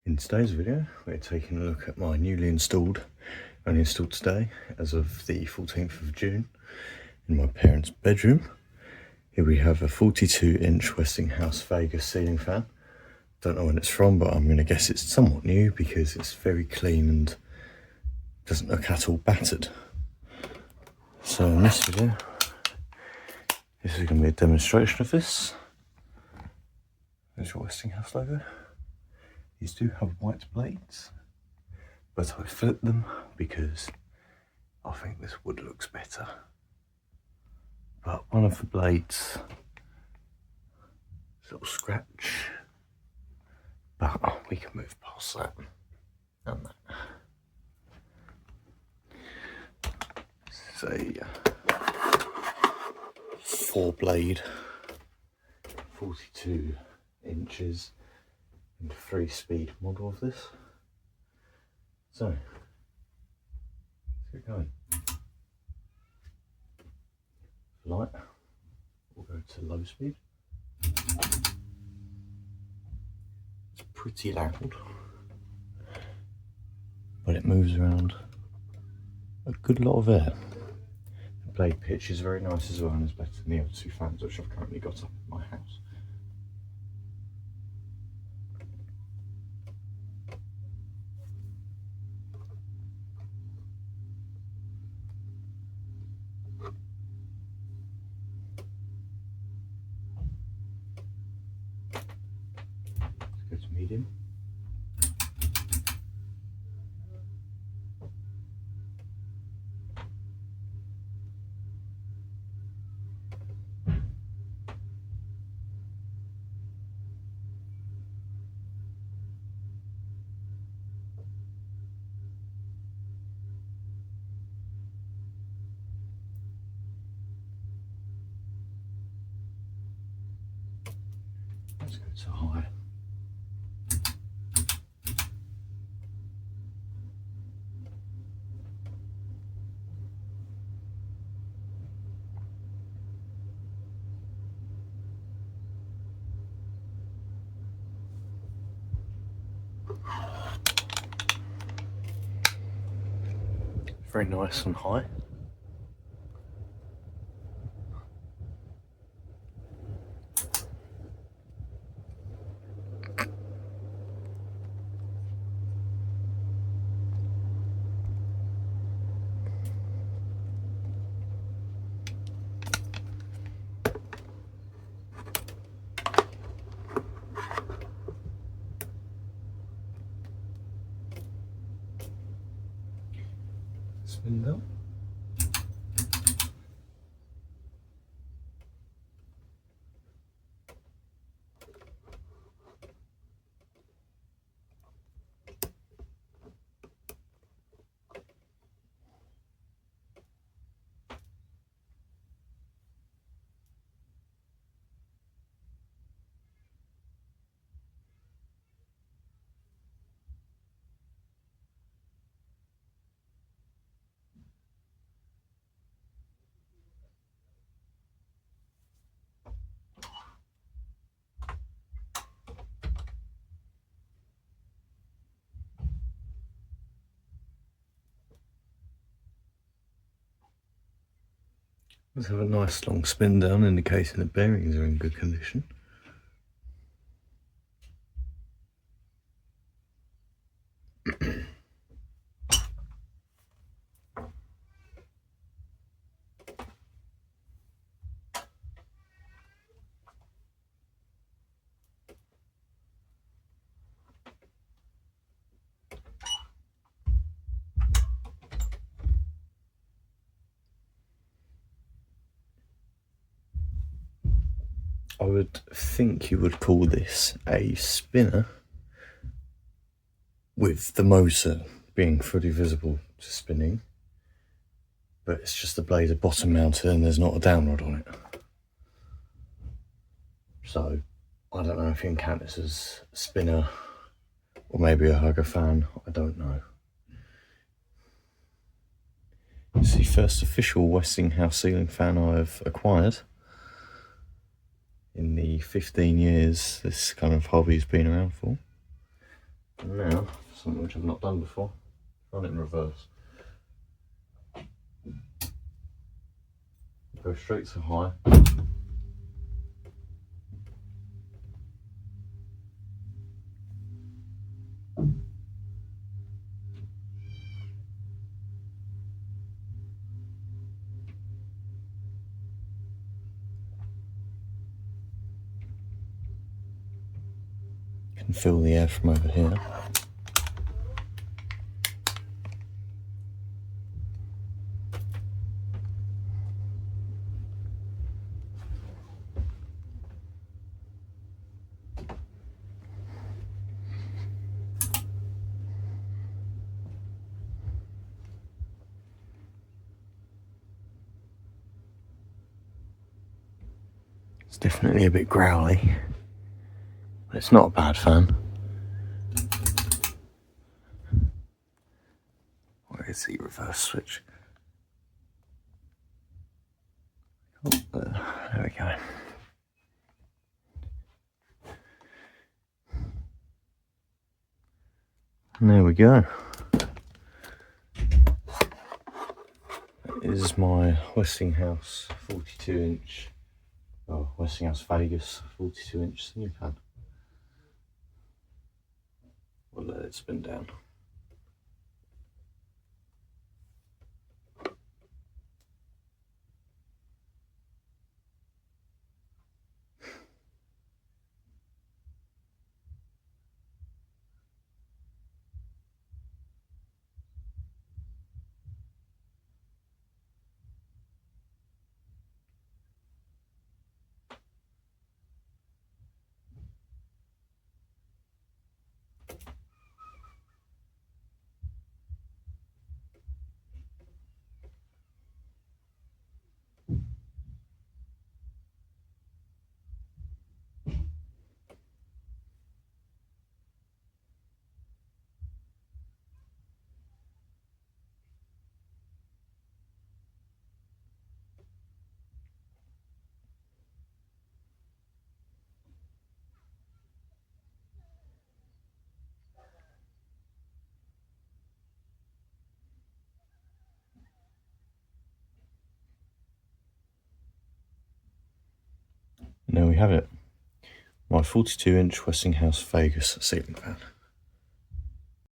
In today's video, we're taking a look at my only installed today, as of the 14th of June, in my parents' bedroom. Here we have a 42-inch Westinghouse Vegas ceiling fan. Don't know when it's from, but I'm going to guess it's somewhat new because it's very clean and doesn't look at all battered. So in this video, this is going to be a demonstration of this. There's your Westinghouse logo. These do have white blades, but I flipped them because I think this wood looks better. But one of the blades, a little scratch, but we can move past that and that. This is a 4-blade, 42 inches. And 3-speed model of this. So, let's get going. Light, we'll go to low speed. It's pretty loud, but it moves around a good lot of air. The blade pitch is very nice as well, and is better than the other two fans which I've currently got up in my house. Go to medium. Let's go to high. Very nice and high. Spin down. Let's have a nice long spin down, indicating the bearings are in good condition. I would think you would call this a spinner, with the motor being fully visible to spinning, but it's just the blade are bottom mounted and there's not a down rod on it. So I don't know if you can count this as a spinner or maybe a hugger fan, I don't know. It's the first official Westinghouse ceiling fan I've acquired in the 15 years this kind of hobby's been around for. And now, something which I've not done before, run it in reverse. Go straight to high. You can feel the air from over here. It's definitely a bit growly, but it's not a bad fan. Where is the reverse switch? Oh, there we go. And there we go. That is my Westinghouse 42-inch, Westinghouse Vegas 42-inch ceiling fan. We'll let it spin down. And there we have it. My 42-inch Westinghouse Vegas ceiling fan.